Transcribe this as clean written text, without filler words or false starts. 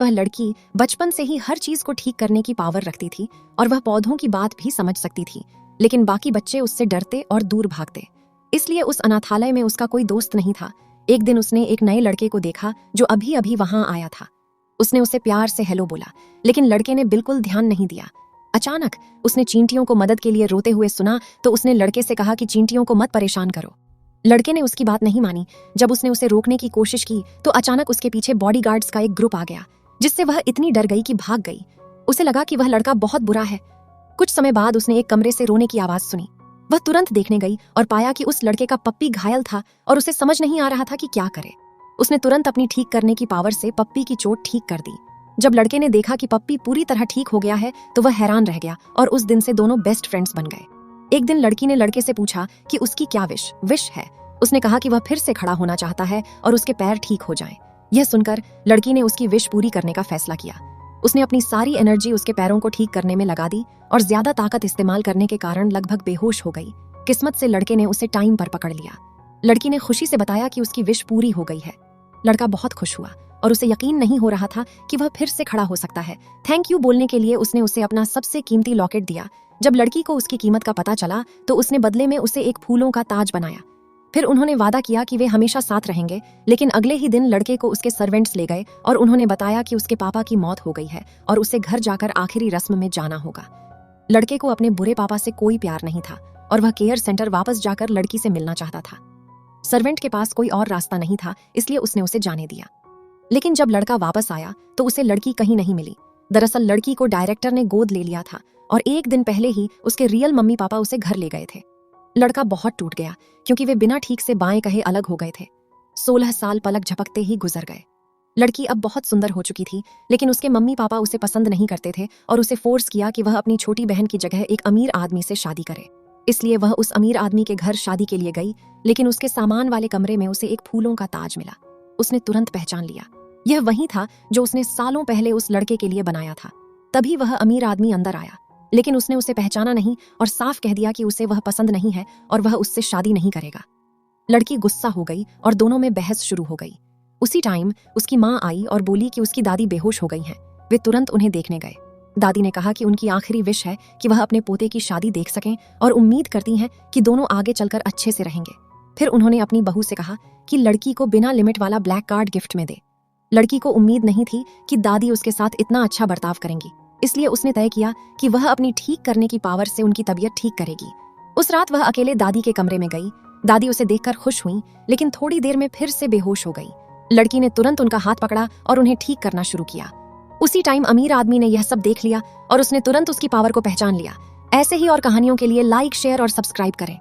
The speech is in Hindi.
वह लड़की बचपन से ही हर चीज को ठीक करने की पावर रखती थी और वह पौधों की बात भी समझ सकती थी, लेकिन बाकी बच्चे उससे डरते और दूर भागते। इसलिए उस अनाथालय में उसका कोई दोस्त नहीं था। एक दिन उसने एक नए लड़के को देखा जो अभी अभी वहां आया था। उसने उसे प्यार से हेलो बोला, लेकिन लड़के ने बिल्कुल ध्यान नहीं दिया। अचानक उसने चींटियों को मदद के लिए रोते हुए सुना तो उसने लड़के से कहा कि चींटियों को मत परेशान करो। लड़के ने उसकी बात नहीं मानी। जब उसने उसे रोकने की कोशिश की तो अचानक उसके पीछे बॉडीगार्ड्स का एक ग्रुप आ गया, जिससे वह इतनी डर गई कि भाग गई। उसे लगा कि वह लड़का बहुत बुरा है। कुछ समय बाद उसने एक कमरे से रोने की आवाज सुनी। वह तुरंत देखने गई और पाया कि उस लड़के का पप्पी घायल था और उसे समझ नहीं आ रहा था कि क्या करे। उसने तुरंत अपनी ठीक करने की पावर से पप्पी की चोट ठीक कर दी। जब लड़के ने देखा कि पप्पी पूरी तरह ठीक हो गया है तो वह हैरान रह गया और उस दिन से दोनों बेस्ट फ्रेंड्स बन गए। एक दिन लड़की ने लड़के से पूछा कि उसकी क्या विश है। उसने कहा कि वह फिर से खड़ा होना चाहता है और उसके पैर ठीक हो जाएं। यह सुनकर लड़की ने उसकी विश पूरी करने का फैसला किया। उसने अपनी सारी एनर्जी उसके पैरों को ठीक करने में लगा दी और ज्यादा ताकत इस्तेमाल करने के कारण लगभग बेहोश हो गई। किस्मत से लड़के ने उसे टाइम पर पकड़ लिया। लड़की ने खुशी से बताया कि उसकी विश पूरी हो गई है। लड़का बहुत खुश हुआ और उसे यकीन नहीं हो रहा था कि वह फिर से खड़ा हो सकता है। थैंक यू बोलने के लिए उसने उसे अपना सबसे कीमती लॉकेट दिया। जब लड़की को उसकी कीमत का पता चला तो उसने बदले में उसे एक फूलों का ताज बनाया। फिर उन्होंने वादा किया कि वे हमेशा साथ रहेंगे। लेकिन अगले ही दिन लड़के को उसके सर्वेंट्स ले गए और उन्होंने बताया कि उसके पापा की मौत हो गई है और उसे घर जाकर आखिरी रस्म में जाना होगा। लड़के को अपने बुरे पापा से कोई प्यार नहीं था और वह केयर सेंटर वापस जाकर लड़की से मिलना चाहता था। सर्वेंट के पास कोई और रास्ता नहीं था, इसलिए उसने उसे जाने दिया। लेकिन जब लड़का वापस आया तो उसे लड़की कहीं नहीं मिली। दरअसल लड़की को डायरेक्टर ने गोद ले लिया था और एक दिन पहले ही उसके रियल मम्मी पापा उसे घर ले गए थे। लड़का बहुत टूट गया क्योंकि वे बिना ठीक से बाएं कहे अलग हो गए थे। 16 साल पलक झपकते ही गुजर गए। लड़की अब बहुत सुंदर हो चुकी थी, लेकिन उसके मम्मी पापा उसे पसंद नहीं करते थे और उसे फोर्स किया कि वह अपनी छोटी बहन की जगह एक अमीर आदमी से शादी करे। इसलिए वह उस अमीर आदमी के घर शादी के लिए गई, लेकिन उसके सामान वाले कमरे में उसे एक फूलों का ताज मिला। उसने तुरंत पहचान लिया, यह वही था जो उसने सालों पहले उस लड़के के लिए बनाया था। तभी वह अमीर आदमी अंदर आया, लेकिन उसने उसे पहचाना नहीं और साफ कह दिया कि उसे वह पसंद नहीं है और वह उससे शादी नहीं करेगा। लड़की गुस्सा हो गई और दोनों में बहस शुरू हो गई। उसी टाइम उसकी माँ आई और बोली कि उसकी दादी बेहोश हो गई हैं। वे तुरंत उन्हें देखने गए। दादी ने कहा कि उनकी आखिरी विश है कि वह अपने पोते की शादी देख सकें और उम्मीद करती हैं कि दोनों आगे चलकर अच्छे से रहेंगे। फिर उन्होंने अपनी बहू से कहा कि लड़की को बिना लिमिट वाला ब्लैक कार्ड गिफ्ट में दे। लड़की को उम्मीद नहीं थी कि दादी उसके साथ इतना अच्छा बर्ताव करेंगी, इसलिए उसने तय किया कि वह अपनी ठीक करने की पावर से उनकी तबीयत ठीक करेगी। उस रात वह अकेले दादी के कमरे में गई। दादी उसे देखकर खुश हुई, लेकिन थोड़ी देर में फिर से बेहोश हो गई। लड़की ने तुरंत उनका हाथ पकड़ा और उन्हें ठीक करना शुरू किया। उसी टाइम अमीर आदमी ने यह सब देख लिया और उसने तुरंत उसकी पावर को पहचान लिया। ऐसे ही और कहानियों के लिए लाइक, शेयर और सब्सक्राइब करें।